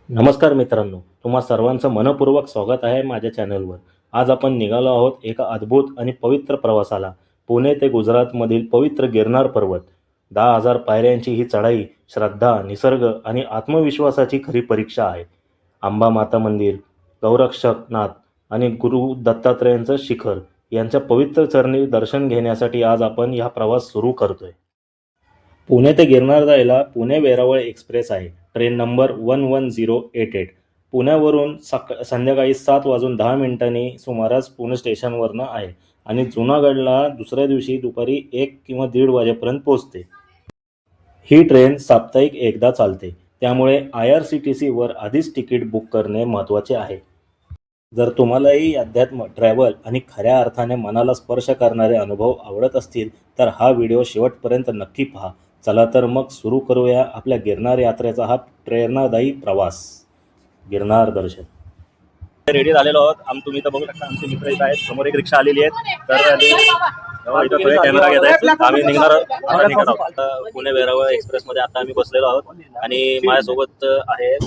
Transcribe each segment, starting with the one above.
नमस्कार मित्रांनो, तुम्हा सर्वांचं मनपूर्वक स्वागत आहे माझ्या चॅनलवर. आज आपण निघालो आहोत एका अद्भुत आणि पवित्र प्रवासाला. पुणे ते गुजरातमधील पवित्र गिरनार पर्वत. 10,000 पायऱ्यांची ही चढाई श्रद्धा, निसर्ग आणि आत्मविश्वासाची खरी परीक्षा आहे. अंबा माता मंदिर, गौरक्षकनाथ आणि गुरु दत्तात्रेयांचं शिखर यांच्या पवित्र चरणी दर्शन घेण्यासाठी आज आपण हा प्रवास सुरू करतोय. पुणे ते गिरनार जायला पुणे वेरावळ एक्सप्रेस आहे. Train number 11088. पुण्यावरून संध्याकाळी 7:10 सुमारास पुणे स्टेशनवरनं आहे आणि जुनागडला दुसऱ्या दिवशी दुपारी 1 किंवा 1:30 वाजेपर्यंत पोहोचते. ही ट्रेन साप्ताहिक एकदा चालते, त्यामुळे IRCTCवर आधीच तिकीट बुक करणे महत्त्वाचे आहे. जर तुम्हालाही अध्यात्म, ट्रॅव्हल आणि खऱ्या अर्थाने मनाला स्पर्श करणारे अनुभव आवडत असतील तर हा व्हिडिओ शेवटपर्यंत नक्की पहा. चला तर मग सुरू करूया आपल्या गिरनार यात्रेचा हा प्रेरणादायी प्रवास. गिरनार दर्शन. रेडी झालेलो आहोत. तुम्ही तर बघू शकता, आमचे मित्र इथं आहेत. समोर एक रिक्षा आलेली आहे, तर इथं कॅमेरा घेत आहेत. आम्ही निघणार आहोत पुणे वेरावळ एक्सप्रेसमध्ये. आता आम्ही बसलेलो आहोत आणि माझ्यासोबत आहे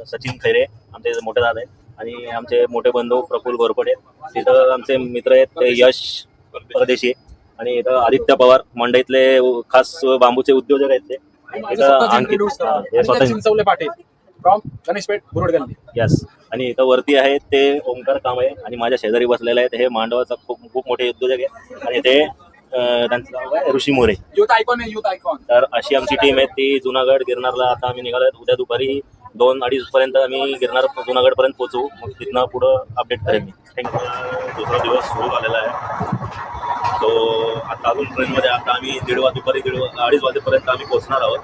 सचिन खैरे, आमचे मोठे दादा आहेत, आणि आमचे मोठे बंधू प्रफुल्ल घोरपडे. तिथं आमचे मित्र आहेत ते यश परदेशी, आणि इथं आदित्य पवार मंडईतले खास बांबूचे उद्योजक आहेत ते. इथं अंकित पाटील फ्रॉम गणेशपेठ बुरुड गल्ली. यस. आणि इथं वरती आहेत ते ओंकार कांबळे, आणि माझ्या शेजारी बसलेले आहेत हे मांडवाचा खूप मोठे उद्योजक आहे, आणि ते त्यांचं नाव आहे ऋषी मोरे, युथ आयकॉन आहे, युथ आयकॉन. तर अशी आमची टीम आहे. ती जुनागड गिरनारला आता आम्ही निघालो आहेत. उद्या दुपारी 2-2:30 पर्यंत आम्ही जुनागड पर्यंत पोहोचू. मग तिथनं पुढं अपडेट करेन मी. थँक्यू. दुसरा दिवस सुरू झालेला आहे. सो आता अजून ट्रेनमध्ये आता आम्ही दुपारी 2:30 वाजेपर्यंत आम्ही पोहोचणार आहोत.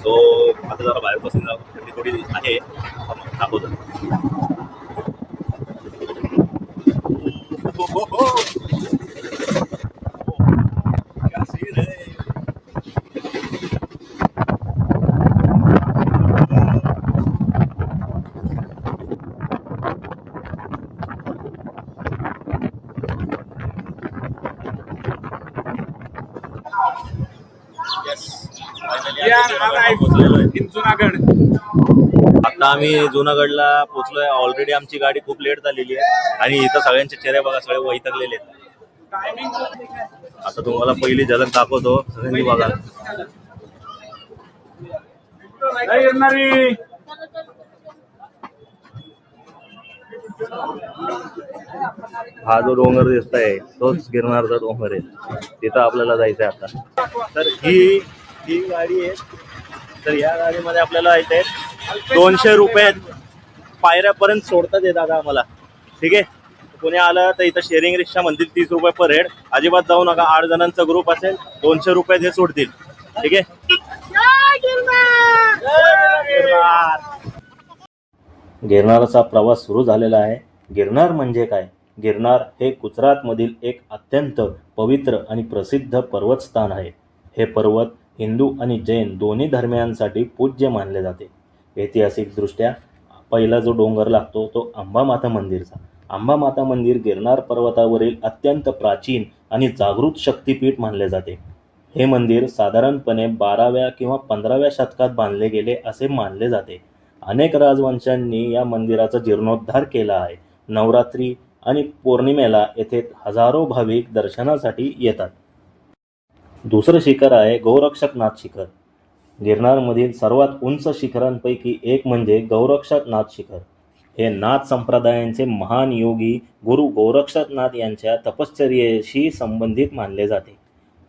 सो आता जरा बाहेर बसून जाऊ, थंडी थोडी आहे. दाखवतो. आता आम्ही जुनागडला पोहोचलोय. ऑलरेडी आमची गाडी खूप लेट झालेली आहे, आणि इथं सगळ्यांचे चेहरे बघा, सगळे वैतागलेले आहेत. आता तुम्हाला पहिली झलक दाखवतो, सगळ्यांनी बघा. हा जो डोंगर दिसतोय तोच गिरनारचा डोंगर आहे. तिथं आपल्याला जायचंय आता. तर ही गाडी आहे. तर या गाडीमध्ये आपल्याला इथे 200 रुपये पायऱ्यापर्यंत सोडतात येत दादा आम्हाला. ठीक आहे. पुणे आलं तर इथं शेअरिंग रिक्षा म्हणतील 30 रुपये पर हेड. अजिबात जाऊ नका. 8 जणांचा ग्रुप असेल, 200 रुपये हे सोडतील. ठीक आहे. गिरनारचा प्रवास सुरू झालेला आहे. गिरनार म्हणजे काय? गिरनार हे गुजरातमधील एक अत्यंत पवित्र आणि प्रसिद्ध पर्वतस्थान आहे. हे पर्वत हिंदू आणि जैन दोन्ही धर्मियांसाठी पूज्य मानले जाते. ऐतिहासिकदृष्ट्या पहिला जो डोंगर लागतो तो अंबा माता मंदिरचा. अंबा माता मंदिर गिरनार पर्वतावरील अत्यंत प्राचीन आणि जागृत शक्तिपीठ मानले जाते. हे मंदिर साधारणपणे 12व्या किंवा 15व्या शतकात बांधले गेले असे मानले जाते. अनेक राजवंशांनी या मंदिराचा जीर्णोद्धार केला आहे. नवरात्री आणि पौर्णिमेला येथे हजारो भाविक दर्शनासाठी येतात. दुसरं शिखर आहे गौरक्षकनाथ शिखर. गिरनारमधील सर्वात उंच शिखरांपैकी एक म्हणजे गौरक्षकनाथ शिखर. हे नाथ संप्रदायांचे महान योगी गुरु गौरक्षकनाथ यांच्या तपश्चर्येशी संबंधित मानले जाते.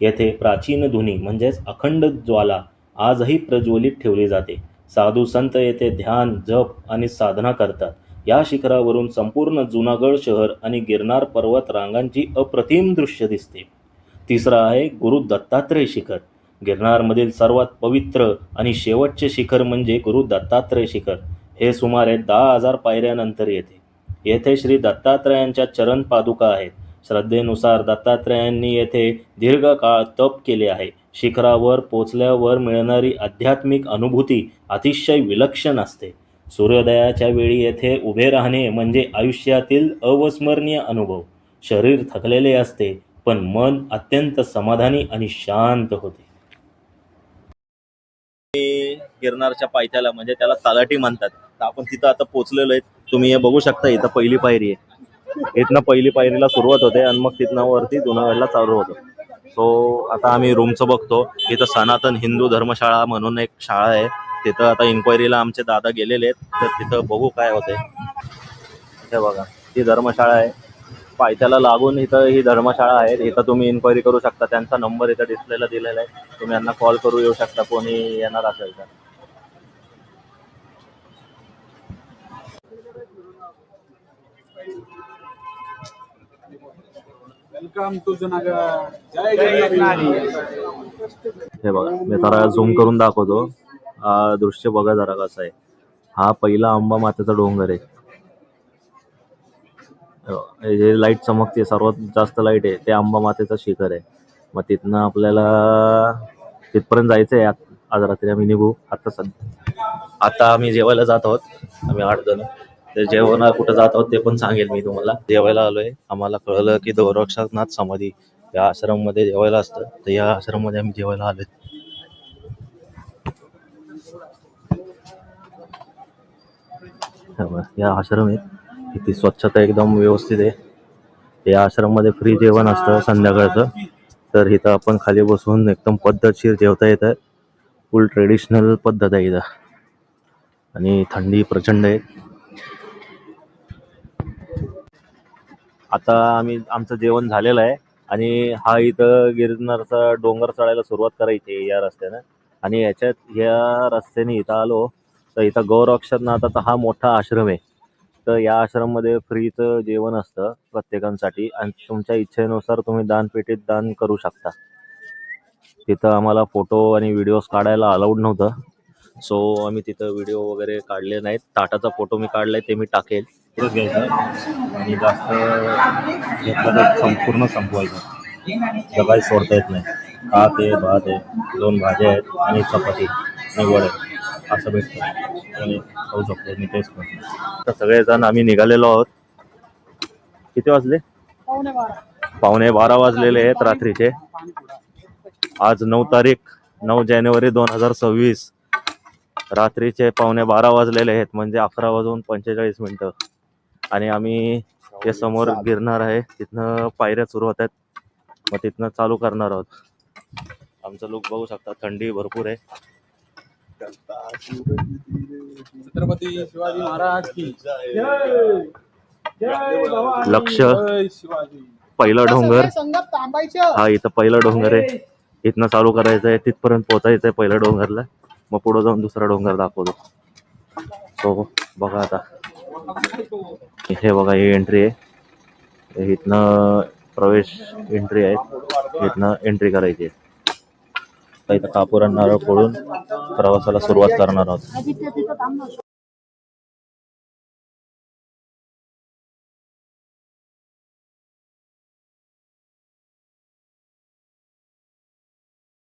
येथे प्राचीन धुनी म्हणजेच अखंड ज्वाला आजही प्रज्वलित ठेवली जाते. साधू संत येथे ध्यान, जप आणि साधना करतात. या शिखरावरून संपूर्ण जुनागड शहर आणि गिरनार पर्वत रांगांची अप्रतिम दृश्य दिसते. तिसरा आहे गुरु दत्तात्रेय शिखर. गिरनारमधील सर्वात पवित्र आणि शेवटचे शिखर म्हणजे गुरु दत्तात्रेय शिखर. हे सुमारे 10,000 पायऱ्यानंतर येते. येथे श्री दत्तात्रेयांच्या चरण पादुका आहेत. श्रद्धेनुसार दत्तात्रेयांनी येथे दीर्घकाळ तप केले आहे. शिखरावर पोचल्यावर मिळणारी आध्यात्मिक अनुभूती अतिशय विलक्षण असते. सूर्योदयाच्या वेळी येथे उभे राहणे म्हणजे आयुष्यातील अविस्मरणीय अनुभव. शरीर थकलेले असते, पण मन अत्यंत समाधानी आणि शांत होते. गिरनारच्या पायथ्याला म्हणजे त्याला तलाठी म्हणतात. तर आपण तिथं आता पोहोचलेलो आहे. तुम्ही हे बघू शकता, इथं पहिली पायरी आहे. इथनं पहिली पायरीला सुरुवात होते आणि मग तिथनं वरती जुनागडला चालू होतं. सो आता आम्ही रूमचं बघतो. इथं सनातन हिंदू धर्मशाळा म्हणून एक शाळा आहे. तिथं आता इन्क्वायरीला आमचे दादा गेलेले आहेत, तर तिथं बघू काय होते. हे बघा, ही धर्मशाळा आहे. पायथ्याला लागून इथं ही धर्मशाळा आहे. इथं तुम्ही इन्क्वायरी करू शकता. त्यांचा नंबर इथं डिस्प्लेला दिलेला आहे. तुम्ही यांना कॉल करू येऊ शकता, कोणी येणार असेल तर. Welcome to Junagadh. जय गिरनारी. हे बघा, मी जरा झूम करून दाखवतो. दृश्य बघा जरा कसं आहे. हा पहिला अंबा मातेचा डोंगर आहे. हे जे लाईट चमकते, सर्वात जास्त लाईट आहे, ते अंबा मातेचं शिखर आहे. मग तिथनं आपल्याला तिथपर्यंत जायचं आहे. आज रात्री आम्ही निघू. आता आम्ही जेवायला जात आहोत. आम्ही 8 जण. ते जेवण कुठं जात आहोत ते पण सांगेल मी तुम्हाला. जेवायला आलोय. आम्हाला कळलं की गोरक्षनाथ समाधी या आश्रममध्ये जेवायला असतं, तर या आश्रममध्ये आम्ही जेवायला आलोय. या आश्रम आहे, इथे स्वच्छता एकदम व्यवस्थित आहे. या आश्रममध्ये फ्री जेवण असतं संध्याकाळचं. तर इथं आपण खाली बसून एकदम पद्धतशीर जेवता येतं. फुल ट्रेडिशनल पद्धत आहे इथं. आणि थंडी प्रचंड आहे. आता आमचं जेवण झालेलं आहे आणि हा इथं गिरनारचा डोंगर चढायला सुरुवात करायची या रस्त्यानं. आणि या रस्त्याने इथं आलो तर इथं गौरक्षनाथाचा हा मोठा आश्रम आहे. तर या आश्रममध्ये फ्रीचं जेवण असतं प्रत्येकांसाठी आणि तुमच्या इच्छेनुसार तुम्ही दानपेटीत दान करू शकता. तिथं आम्हाला फोटो आणि व्हिडिओज काढायला अलाउड नव्हतं. सो आम्ही तिथं व्हिडिओ वगैरे काढले नाहीत. ताटाचा फोटो मी काढलाय, ते मी टाकेल. पुढंच घ्यायचं आणि जास्त घेतलं तर संपूर्ण संपवायचं. सकाळी सोडता येत नाही. भात आहे, भात आहे, 2 भाज्या आहेत आणि चपाती आणि वडे असं भेटतं आणि खाऊ शकतो. मी टेस्ट करतो. तर सगळेजण आम्ही निघालेलो आहोत. किती वाजले? 11:15 वाजलेले आहेत रात्रीचे. आज 9 तारीख 9 जानेवारी 2026. रात्रीचे 11:15 वाजलेले आहेत, म्हणजे 11:45 आणि आम्ही या समोर गिरनार आहे, तिथनं पायऱ्या सुरू होत आहेत. मग तिथनं चालू करणार आहोत. आमचं लुक बघू शकता, थंडी भरपूर आहे. छत्रपती शिवाजी महाराज की लक्ष पहिला डोंगर हा इथं पहिला डोंगर आहे. इथनं चालू करायचं आहे, तिथपर्यंत पोहोचायचं आहे पहिल्या डोंगरला. मग पुढे जाऊन दुसरा डोंगर दाखवतो. सो बघा आता, हे बघा, ही एंट्री आहे. इथनं प्रवेश एंट्री आहे. इथनं एंट्री करायची आहे. इथं कापूर आणि नारळ फोडून प्रवासाला सुरुवात करणार आहोत.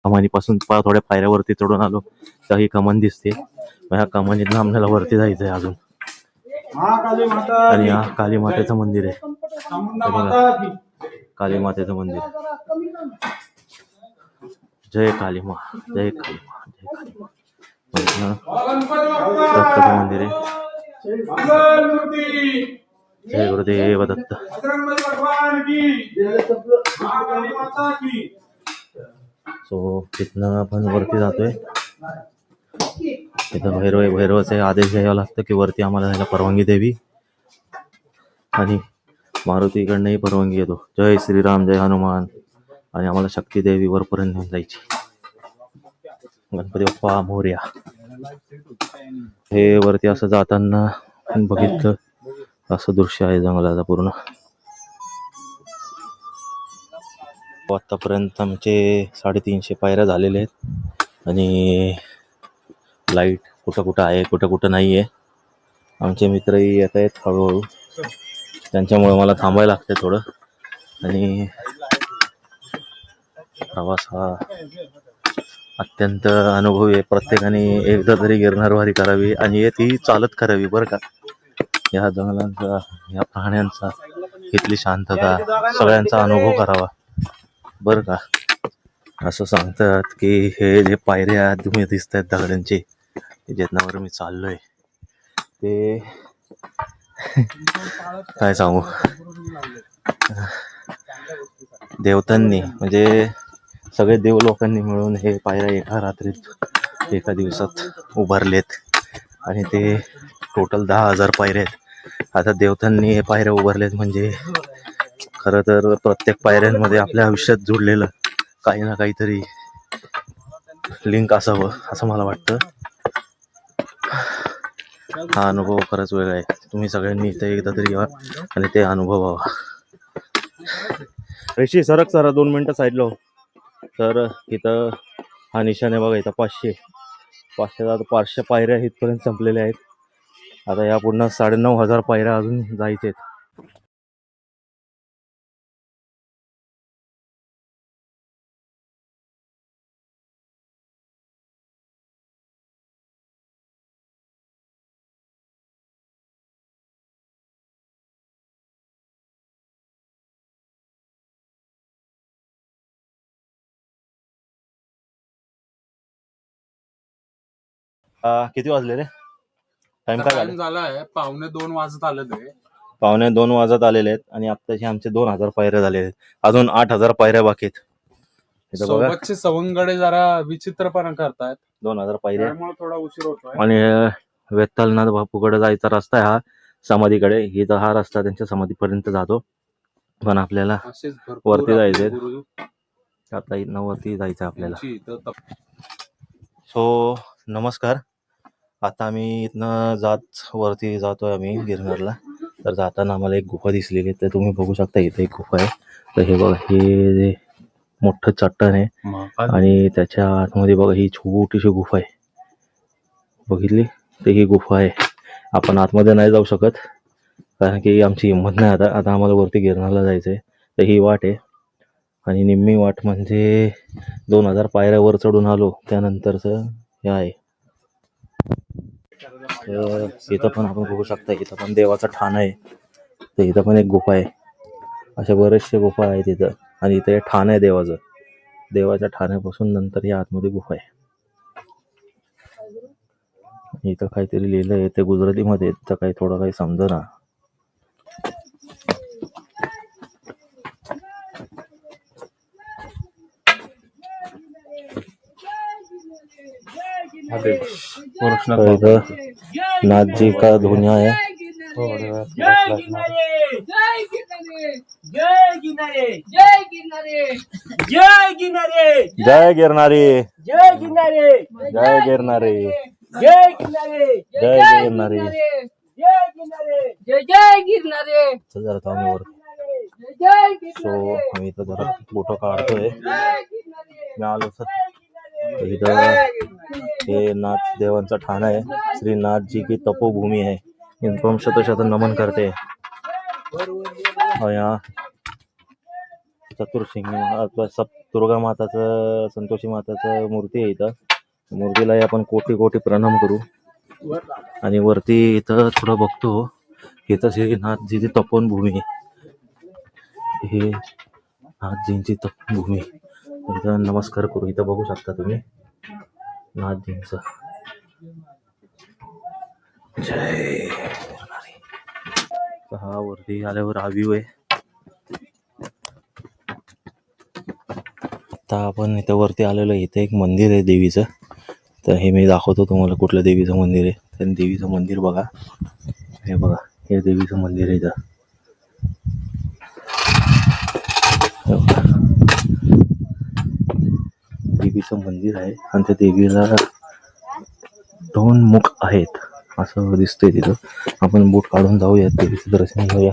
कमानीपासून थोड्या पायऱ्यावरती चढून आलो तर ही कमान दिसते. ह्या कमानीतनं आपल्याला वरती जायचं आहे अजून. आणि हा काली मातेचं मंदिर आहे. काली मातेचं मंदिर. जय काली मा, जय काली मा, जय काली मा. दत्ताचं मंदिर आहे. जय गुरुदेव दत्त. सो तिथनं आपण वरती जातोय. तिथं भैरवाचे आदेश घ्यावा लागतं की वरती आम्हाला जायला परवानगी द्यावी. आणि मारुतीकडनंही परवानगी येतो. जय श्रीराम, जय हनुमान. आणि आम्हाला शक्ती देवी वरपर्यंत घेऊन जायची. गणपती बाप्पा मोरया. हे वरती असं जाताना बघितलं असं दृश्य आहे जंगलाचा पूर्ण. आतापर्यंत आमचे 350 पायऱ्या झालेले आहेत. आणि लाईट कुठं कुठं आहे, कुठं कुठं नाही आहे. आमचे मित्रही येत आहेत हळूहळू, त्यांच्यामुळे मला थांबायला लागते थोडं. आणि प्रवास हा अत्यंत अनुभवी आहे. प्रत्येकाने एकदा तरी गिरनारवारी करावी आणि ती चालत करावी बरं का. या जंगलांचा, या प्राण्यांचा, इथली शांतता सगळ्यांचा अनुभव करावा बरं का. असं सांगतात की हे जे पायऱ्या तुम्ही दिसत आहेत दगडांचे, ज्याच्यावर मी चाललोय, ते काय सांगू, देवतांनी म्हणजे सगळे देव लोकांनी मिळून हे पायऱ्या एका रात्रीत एका दिवसात उभारलेत आणि ते टोटल 10,000 पायऱ्या आहेत. आता देवतांनी हे पायऱ्या उभारलेत म्हणजे खरं तर प्रत्येक पायऱ्यांमध्ये आपल्या आयुष्यात जुडलेलं काही ना काहीतरी लिंक असावं असं मला वाटतं. हा अनुभव खरंच वेगळा आहे. तुम्ही सगळ्यांनी इथे एकदा तरी या आणि ते अनुभवावा. ऋषी सरक सरा 2 मिनटं साईडला हो. तर इथं हा निशाण आहे बघा, इथं 500 पायऱ्या इथपर्यंत संपलेल्या आहेत. आता या पुन्हा 9,500 पायऱ्या अजून जायचे आहेत. किती वाजले रे? टाइम काय झाला? झाला आहे 1:45 वाजत आलं ते. 1:45 वाजत आलेले आहेत आणि आत्ताचे आमचे 2,000 पायऱ्या झालेले आहेत. अजून 8,000 पायऱ्या बाकी आहेत. इथं बघा सोबतचे सवंगडे जरा विचित्रपणा करतायत, 2,000 पायऱ्या त्यामुळे थोडा उशीर होतोय. आणि वेतालनाथ बापूकडे जायचा रस्ता आहे हा समाधीकडे. इथं हा रस्ता त्यांच्या समाधीपर्यंत जातो, पण आपल्याला असेच भरपूर वरती जायचंय. आपले गुरु आता इथनं वरती जायचं आपल्याला. यांची इथं सो नमस्कार. आता आम्ही इथनं वरती जातोय आम्ही गिरनारला. तर जाताना आम्हाला एक गुफा दिसलेली आहे, तर तुम्ही बघू शकता इथे एक गुफा आहे. तर हे बघा, हे मोठं चट्टान आहे आणि त्याच्या आतमध्ये बघा ही छोटीशी गुफा आहे. बघितली तर ही गुफा आहे. आपण आतमध्ये नाही जाऊ शकत कारण की आमची हिंमत नाही. आता आम्हाला वरती गिरनारला जायचं आहे. तर ही वाट आहे आणि निम्मी वाट म्हणजे 2,000 पायऱ्या वर चढून आलो त्यानंतरचं हे आहे. इथं पण आपण बघू शकता, इथं पण देवाचं ठाण आहे. तर इथं पण एक गुफा आहे. अशा बरेचशे गुफा आहेत इथं आणि इथं हे ठाण आहे देवाचं. देवाच्या ठाण्यापासून नंतर या आतमध्ये गुफा आहे. इथं काहीतरी लिहिलं आहे ते गुजरातीमध्ये, तर काही थोडं काही समजेना. नाथ जी का धुनिया है. जय गिरनारी, जय गिरनारी, जय गिरनारी. चल जरा थांब वर. सो आम्ही इथं जरा फोटो काढतोय. मी आलो सर. इथं हे नाथ देवांचं ठाण आहे. श्री नाथ जी की तपोभूमी है. इनको हम शत नमन करते हैं. और यहाँ चतुर्सिंगी सब दुर्गा माताचं, संतोषी माताचं मूर्ती आहे. इथं मूर्तीलाही आपण कोटी प्रणाम करू. आणि वरती इथं थोडं बघतो, इथं श्री नाथजीची तपोभूमी आहे. हे नाथजींची तपोभूमी. इथं नमस्कार करू. इथं बघू शकता तुम्ही नाथजींचं. जय. हा वरती आल्यावर हा व्ह्यू आहे. आता आपण इथं वरती आलेलो आहे. इथं एक मंदिर आहे देवीचं. तर हे मी दाखवतो तुम्हाला कुठलं देवीचं मंदिर आहे. तर देवीचं मंदिर बघा, हे बघा, हे देवीचं मंदिर आहे. इथं देवीचं मंदिर आहे आणि त्या देवीला 2 मुख आहेत असं दिसतंय तिथं. आपण बोट काढून जाऊया, देवीचं दर्शन घेऊया.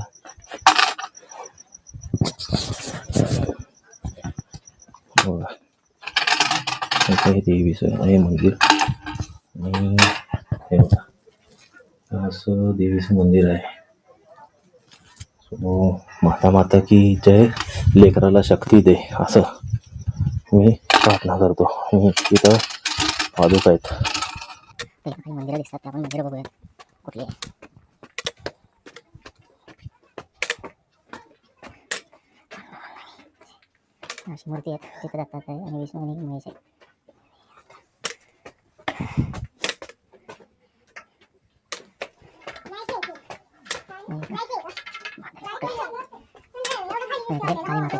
हे देवीचं आहे मंदिर आणि हे असं देवीचं मंदिर आहे. सो माता की जय, लेकराला शक्ती दे, असं मी प्रार्थना करतो. आणि इथं पादुका आहेत. मंदिरं दिसतात, आपण मंदिरं बघूया कुठली. अशी मूर्ती आहेत तिथं दत्तात्रय आहे आणि विष्णू आणि महेश आहे.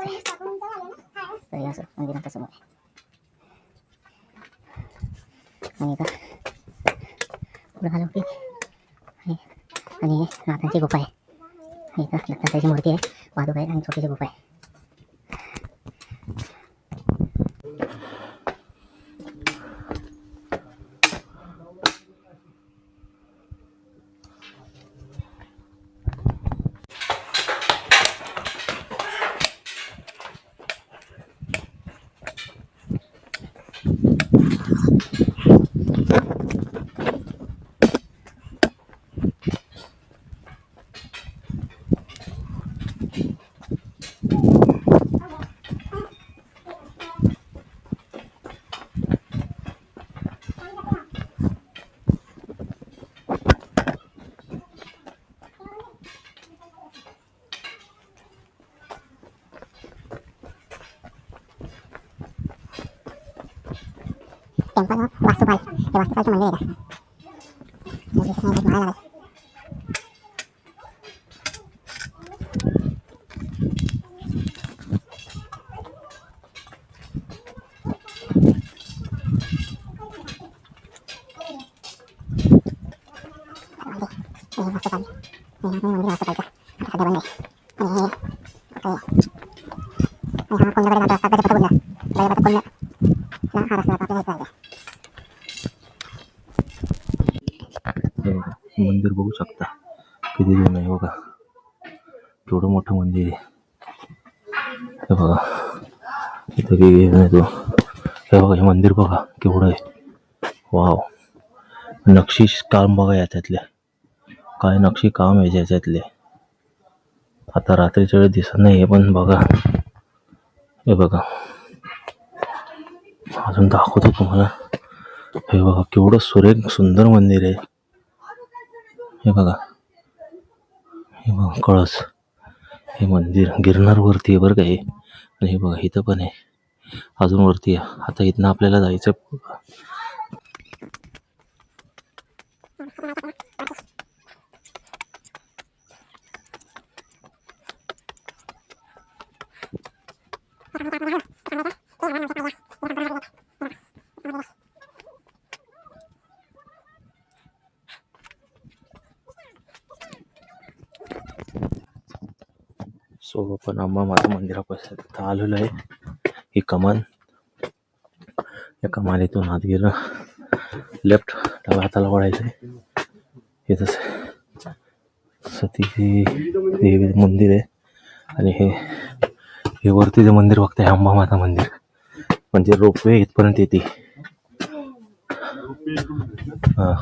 आहे. तर हे असं मंदिराच्या समोर आहे. आणि इथं पुढं आलो की आणि नाथांची गुफा आहे. इथं दत्तात्रेयाची मूर्ती आहे, पादुका आहे आणि छोटीशी गुफा आहे. टेम्पल ऑफ वास्तुपाल, हे वास्तुपालचं मंदिर आहे का? वास्तुपाल मंदिर वास्तुपालचं आता सध्या बंद आहे. आणि हा कोंडाकडे जातो रस्ता, गजपतकुंड हा रस्ता आपल्याला इथं आहे. मंदिर बघू शकता किती जुनं आहे बघा, केवढं मोठं मंदिर आहे. हे बघा इथं काही नाही तो. हे बघा हे मंदिर बघा केवढं आहे. वाव, नक्षी काम बघा याच्यातले, काय नक्षी काम आहे याच्यातले. आता रात्रीच्या वेळी दिसत नाही हे, पण बघा हे बघा अजून दाखवतो तुम्हाला. हे बघा केवढं सुरेख सुंदर मंदिर आहे. हे बघा कळस, हे मंदिर गिरनार वरती आहे बरं का हे. आणि हे बघा इथं पण आहे, अजून वरती आहे. आता इथनं आपल्याला जायचं. सो आपण अंबामाता मंदिरापासून आलेलो आहे. ही कमान, या कमानीतून आत गेलं, लेफ्ट डाव्या हाताला वळायचं आहे. इथं सतीची देवी मंदिर आहे. आणि हे वरती जे मंदिर बघताय अंबामाता मंदिर, म्हणजे रोपवे इथपर्यंत येते. हा,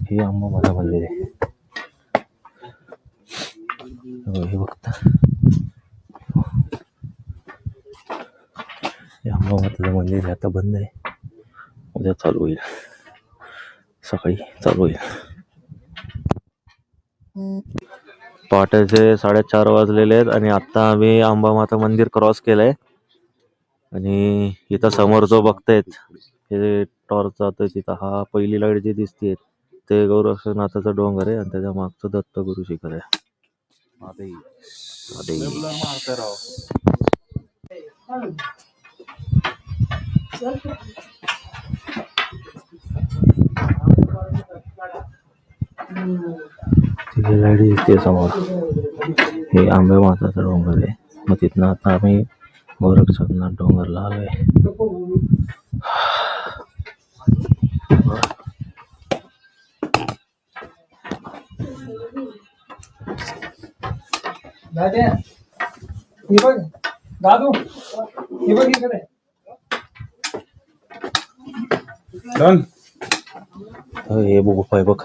हे अंबामाता मंदिर आहे. हे बघता, हे अंबामाताचं मंदिर आहे. आता बंद आहे, उद्या चालू होईल, सकाळी चालू होईल. पहाटेचे 4:30 वाजलेले आहेत आणि आता आम्ही अंबामाता मंदिर क्रॉस केलंय. आणि इथं समोर जो बघतायत हे टॉर्च जातोय तिथं, हा पहिली लाईट जी दिसते ते गौरक्षनाथाचा डोंगर आहे आणि त्याच्या मागचं दत्तगुरु शिखर आहे. तिथे लाईट दिसते समोर, हे अंबामाताचा डोंगर आहे. मग तिथनं आता आम्ही गोरक्षनाथ डोंगरला आलोय. दादू हे बघ इकडे. हे गुफा आहे बघ,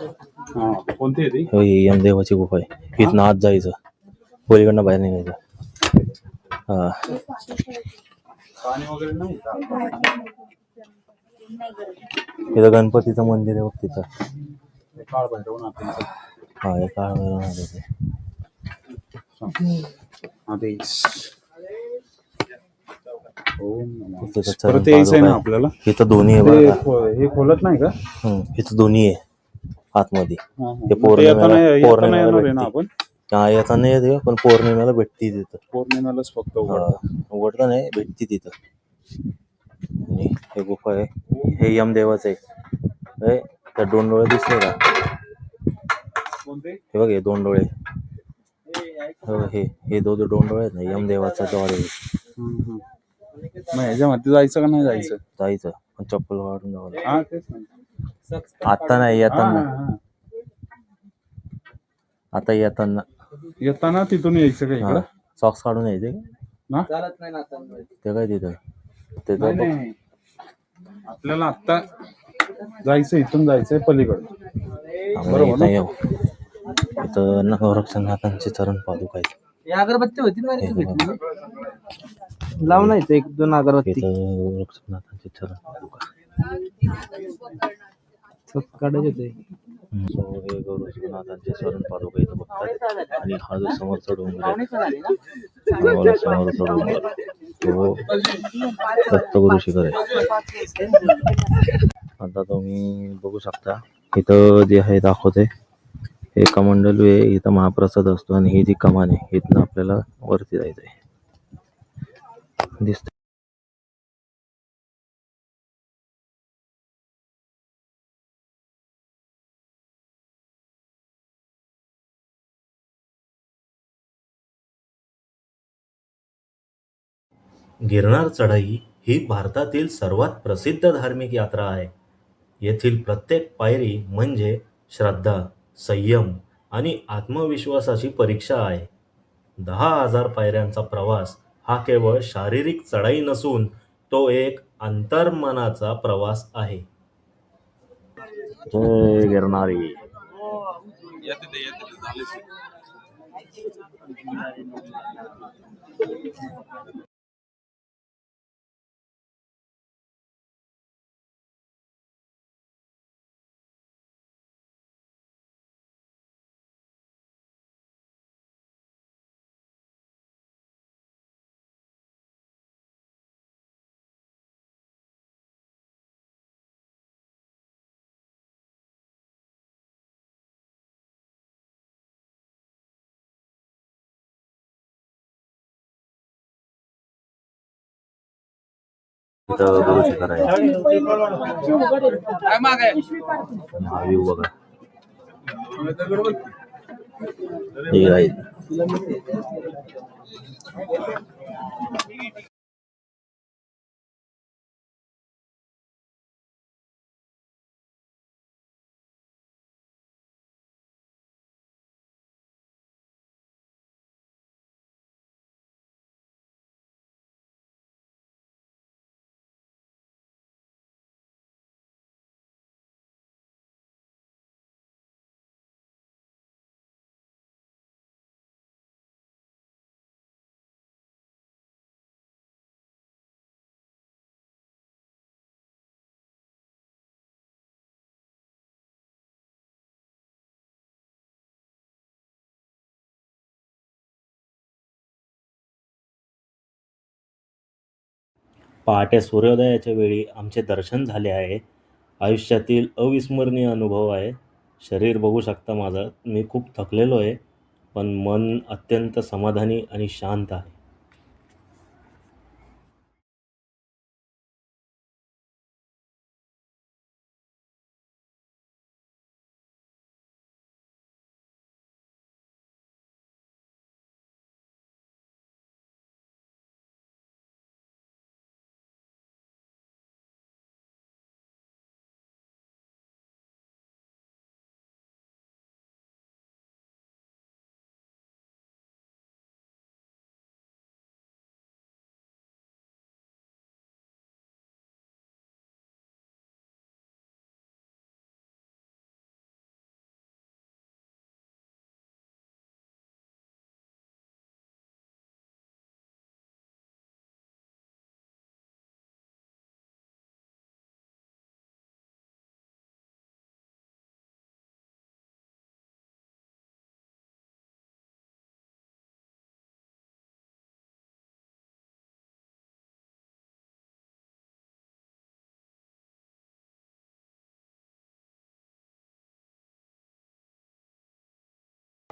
कोणती आहे ती? ही यमदेवाची गुफा आहे. इथनं आत जायचं, पलीकडनं बाहेर निघायचं. हा, पाणी वगैरे नाही का? इथं गणपतीचं मंदिर आहे बघ तिथं. काळ भैरवनाथ. हा, हे काळ भैरवनाथ आहे. परत यायचंय ना आपल्याला. इथं दोन्ही आहे बघा. हे खोलत नाही का? इथं दोन्ही आहे आतमध्ये. हे पौर्णिमेला पौर्णिमेला ना आपण काय आता नाही येते पण पौर्णिमेला भेटती तिथं. पौर्णिमेलाच फक्त हा, उघडतं. उघडतं नाही, भेटती तिथं. आणि हे गुफा आहे, हे यमदेवाचं आहे. हे त्या 2 डोळे दिसले का? कोणते? हे बघ, हे 2 डोळे. हो, हे 2 डोळे आहेत ना, यमदेवाचा द्वार आहे. मग ह्याच्यामध्ये जायचं का नाही जायचं? जायचं पण चप्पल काढून जावं लागतं. हा तेच ना. आता नाही, येताना. हा. आता येताना. येताना तिथून यायचं का इकडं? सॉक्स काढून यायचे का? ना? ते काय तिथं नाही, बघ. नाही. आपल्याला आता जायचं, इथून जायचंय पलीकडे. बरोबर ना. इथं नवरक्षनाथांचे चरण पादुका आहेत. अगरबत्ती होती ना हे बघा. लावून यायचं 1-2 अगरबत्ती इथं नवरक्षनाथांचे चरण पादुका. काढायचे होते. सो हे गौरक्षनाथांचे चरण पादुका इथं बघतात. आणि हा जो समोरचा डोंगर आहे, हा वाला समोरचा डोंगर तो दत्तगुरु शिखर आहे. आता तुम्ही बघू शकता इथं जे आहे दाखवते, हे कमंडलू आहे. इथं महाप्रसाद असतो आणि ही जी कमान आहे इथनं आपल्याला वरती जायचं आहे. दिसत गिरनार चढाई ही भारतातील सर्वात प्रसिद्ध धार्मिक यात्रा आहे. येथील प्रत्येक पायरी म्हणजे श्रद्धा, संयम आणि आत्मविश्वासाची परीक्षा आहे. 10,000 पायऱ्यांचा प्रवास हा केवळ शारीरिक चढाई नसून तो एक अंतर्मनाचा प्रवास आहे. जय गिरनारी. इथं गुरु शिखर आहे. हा व्ह्यू बघा. हे आहे. पहाटे सूर्योदयाच्या वेळी आमचे दर्शन झाले आहे. आयुष्यातील अविस्मरणीय अनुभव आहे. शरीर बघू शकता माझं, मी खूप थकलेलो आहे, पण मन अत्यंत समाधानी आणि शांत आहे.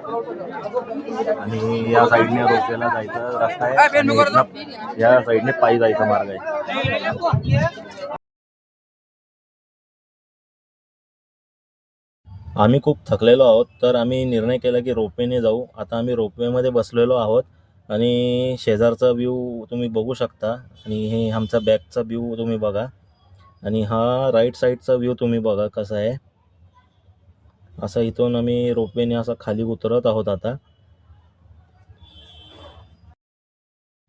आणि या साईडने रोपेला जायचं रस्ता आहे आणि इथनं या साईडने पायी जायचा मार्ग आहे. आम्ही खूप थकलेलो आहोत, तर आम्ही निर्णय केला की रोपवेने जाऊ. आता आम्ही रोपवेमध्ये बसलेलो आहोत आणि शेजारचा व्ह्यू तुम्ही बघू शकता आणि हे आमचा बॅकचा व्ह्यू तुम्ही बघा आणि हा राईट साईडचा व्ह्यू तुम्ही बघा कसा आहे. असं इथून आम्ही रोपवेने असं खाली उतरत आहोत. आता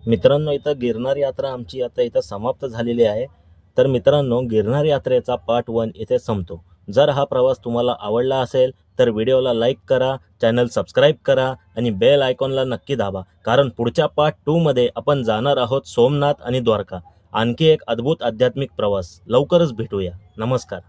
मित्रांनो, इथं गिरनार यात्रा आमची आता इथं समाप्त झालेली आहे. तर मित्रांनो, गिरनार यात्रेचा पार्ट 1 इथे संपतो. जर हा प्रवास तुम्हाला आवडला असेल तर व्हिडिओला लाईक करा, चॅनल सबस्क्राईब करा आणि बेल आयकॉनला नक्की दाबा, कारण पुढच्या पार्ट 2 मध्ये आपण जाणार आहोत सोमनाथ आणि द्वारका. आणखी एक अद्भुत आध्यात्मिक प्रवास. लवकरच भेटूया. नमस्कार.